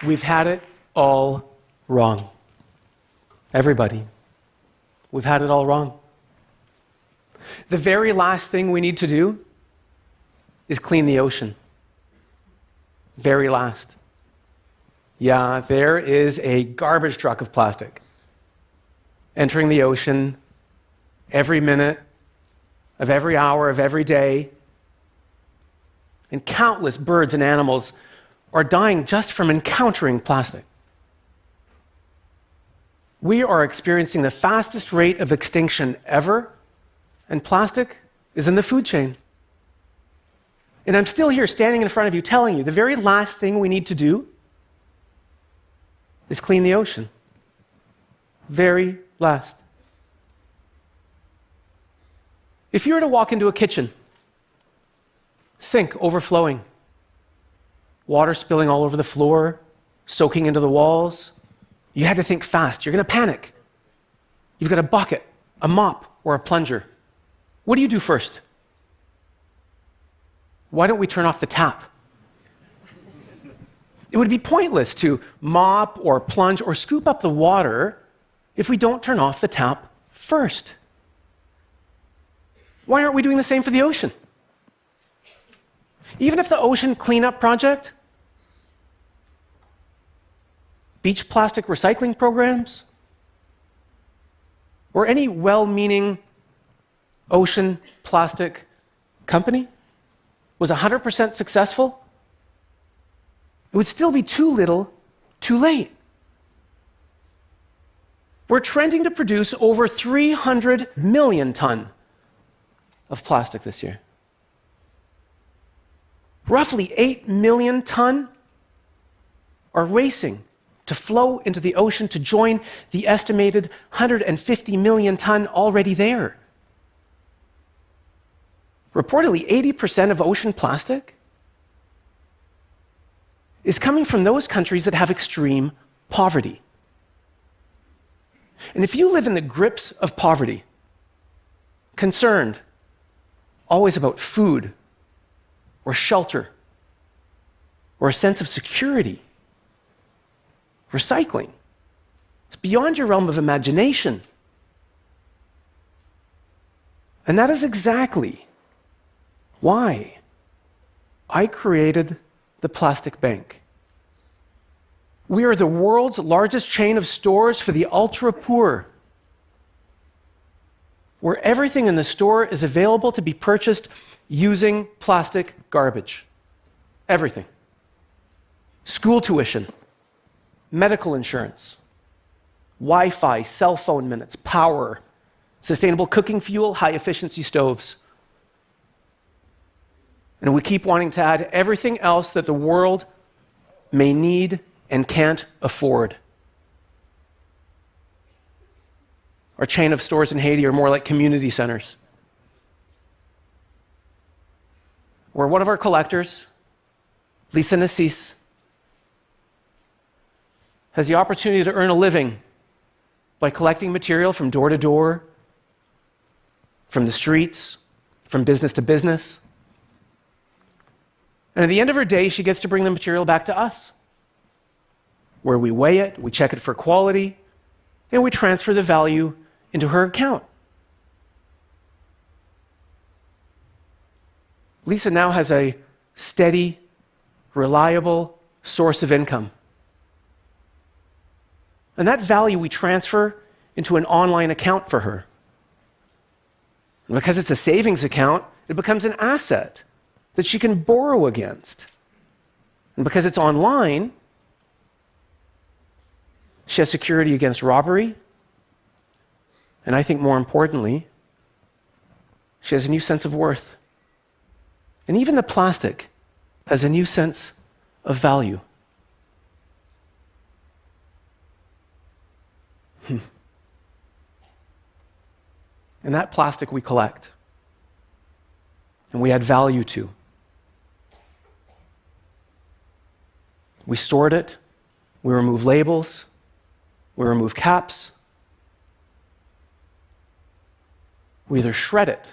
We've had it all wrong. Everybody. We've had it all wrong. The very last thing we need to do is clean the ocean. Very last. Yeah, there is a garbage truck of plastic entering the ocean every minute of every hour of every day. And countless birds and animals are dying just from encountering plastic. We are experiencing the fastest rate of extinction ever, and plastic is in the food chain. And I'm still here standing in front of you telling you the very last thing we need to do is clean the ocean. Very last. If you were to walk into a kitchen, sink overflowing, water spilling all over the floor, soaking into the walls, you had to think fast. You're going to panic. You've got a bucket, a mop, or a plunger. What do you do first? Why don't we turn off the tap? It would be pointless to mop or plunge or scoop up the water if we don't turn off the tap first. Why aren't we doing the same for the ocean? Even if the ocean cleanup project, beach plastic recycling programs, or any well-meaning ocean plastic company was 100% successful, it would still be too little, too late. We're trending to produce over 300 million tons of plastic this year. Roughly 8 million tons are racing to flow into the ocean to join the estimated 150 million tons already there. Reportedly, 80% of ocean plastic is coming from those countries that have extreme poverty. And if you live in the grips of poverty, concerned always about food or shelter or a sense of security, recycling, it's beyond your realm of imagination. And that is exactly why I created the Plastic Bank. We are the world's largest chain of stores for the ultra-poor, where everything in the store is available to be purchased using plastic garbage. Everything. School tuition, medical insurance, Wi-Fi, cell phone minutes, power, sustainable cooking fuel, high-efficiency stoves. And we keep wanting to add everything else that the world may need and can't afford. Our chain of stores in Haiti are more like community centers, where one of our collectors, Lisa Nassis, has the opportunity to earn a living by collecting material from door to door, from the streets, from business to business. And at the end of her day, she gets to bring the material back to us, where we weigh it, we check it for quality, and we transfer the value into her account. Lisa now has a steady, reliable source of income. And that value we transfer into an online account for her. And because it's a savings account, it becomes an asset that she can borrow against. And because it's online, she has security against robbery. And I think more importantly, she has a new sense of worth. And even the plastic has a new sense of value. And that plastic we collect, and we add value to. We sort it, we remove labels, we remove caps. We either shred it,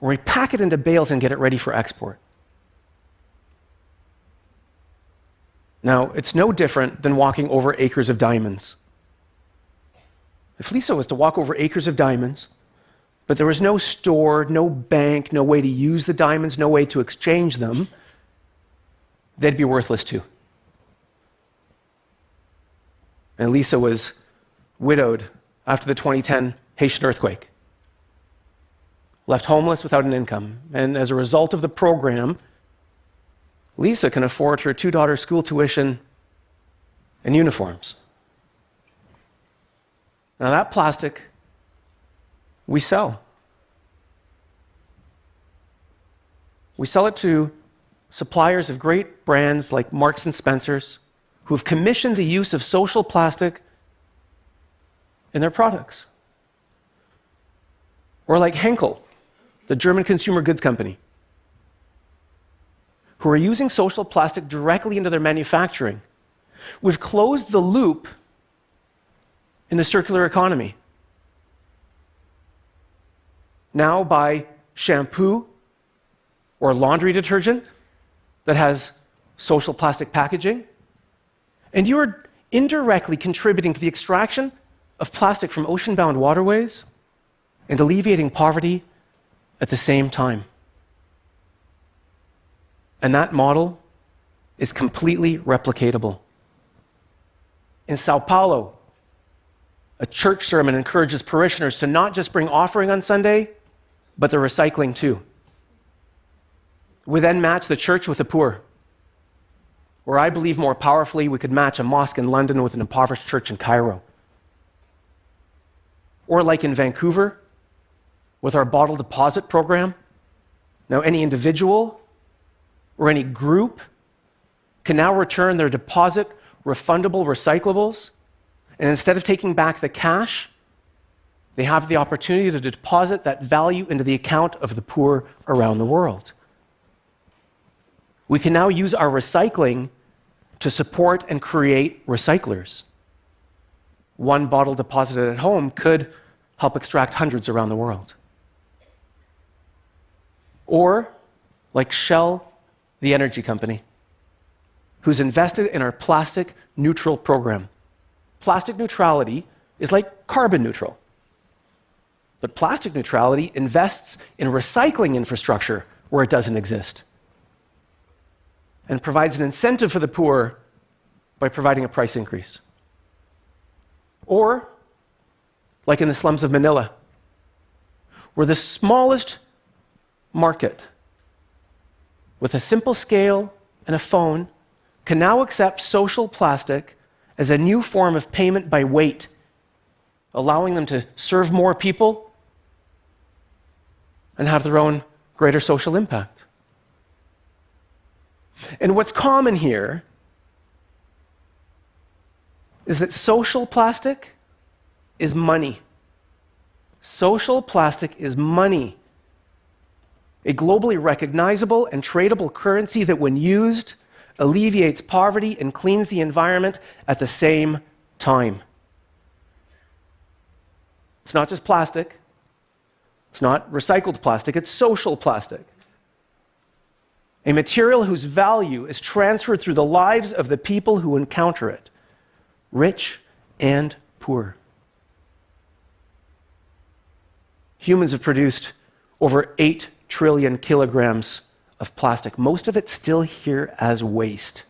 or we pack it into bales and get it ready for export. Now, it's no different than walking over acres of diamonds. If Lisa was to walk over acres of diamonds, but there was no store, no bank, no way to use the diamonds, no way to exchange them, they'd be worthless too. And Lisa was widowed after the 2010 Haitian earthquake, left homeless without an income. And as a result of the program, Lisa can afford her 2 daughters' school tuition and uniforms. Now that plastic, we sell. We sell it to suppliers of great brands like Marks and Spencer's, who have commissioned the use of social plastic in their products. Or like Henkel, the German consumer goods company, who are using social plastic directly into their manufacturing. We've closed the loop in the circular economy. Now buy shampoo or laundry detergent that has social plastic packaging, and you are indirectly contributing to the extraction of plastic from ocean-bound waterways and alleviating poverty at the same time. And that model is completely replicatable. In Sao Paulo, a church sermon encourages parishioners to not just bring offering on Sunday, but the recycling too. We then match the church with the poor, where I believe more powerfully we could match a mosque in London with an impoverished church in Cairo. Or like in Vancouver, with our bottle deposit program. Now any individual or any group can now return their deposit refundable recyclables, and instead of taking back the cash, they have the opportunity to deposit that value into the account of the poor around the world. We can now use our recycling to support and create recyclers. One bottle deposited at home could help extract hundreds around the world. Or like Shell, the energy company, who's invested in our plastic neutral program. Plastic neutrality is like carbon neutral. But plastic neutrality invests in recycling infrastructure where it doesn't exist, and provides an incentive for the poor by providing a price increase. Or, like in the slums of Manila, where the smallest market with a simple scale and a phone can now accept social plastic as a new form of payment by weight, allowing them to serve more people and have their own greater social impact. And what's common here is that social plastic is money. Social plastic is money. A globally recognizable and tradable currency that, when used, alleviates poverty and cleans the environment at the same time. It's not just plastic. It's not recycled plastic. It's social plastic. A material whose value is transferred through the lives of the people who encounter it, rich and poor. Humans have produced over 8 trillion kilograms of plastic, most of it still here as waste.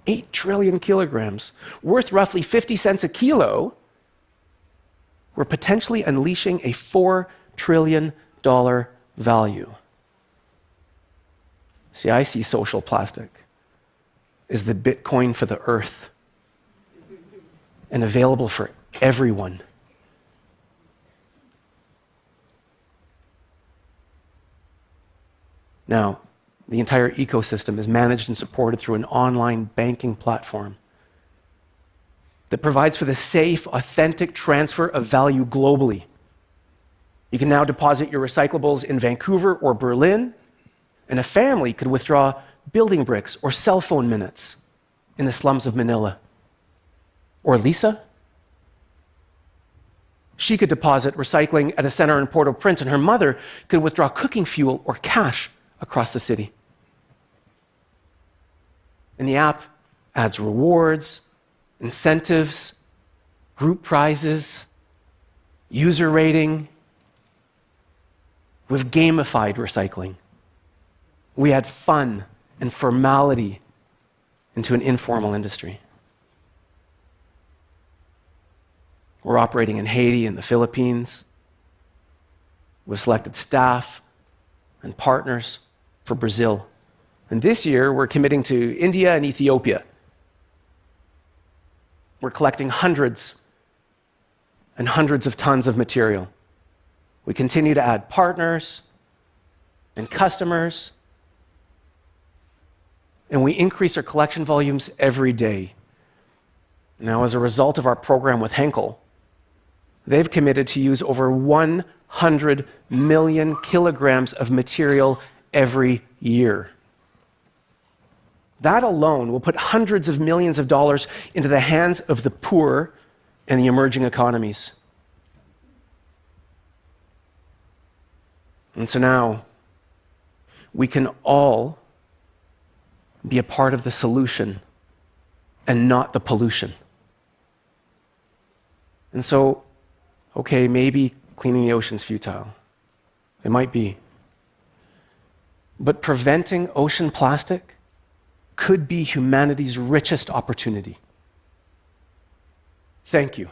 8 trillion kilograms, worth roughly 50 cents a kilo. We're potentially unleashing a $4 trillion value. See, I see social plastic as the Bitcoin for the earth and available for everyone. Now, the entire ecosystem is managed and supported through an online banking platform that provides for the safe, authentic transfer of value globally. You can now deposit your recyclables in Vancouver or Berlin, and a family could withdraw building bricks or cell phone minutes in the slums of Manila. Or Lisa? She could deposit recycling at a center in Port-au-Prince, and her mother could withdraw cooking fuel or cash across the city. And the app adds rewards, incentives, group prizes, user rating. We've gamified recycling. We add fun and formality into an informal industry. We're operating in Haiti and the Philippines. We've selected staff and partners for Brazil. And this year, we're committing to India and Ethiopia. We're collecting hundreds and hundreds of tons of material. We continue to add partners and customers, and we increase our collection volumes every day. Now, as a result of our program with Henkel, they've committed to use over 100 million kilograms of material every year. That alone will put hundreds of millions of dollars into the hands of the poor and the emerging economies. And so now, we can all be a part of the solution and not the pollution. And so, okay, maybe cleaning the ocean's futile. It might be. But preventing ocean plastic could be humanity's richest opportunity. Thank you.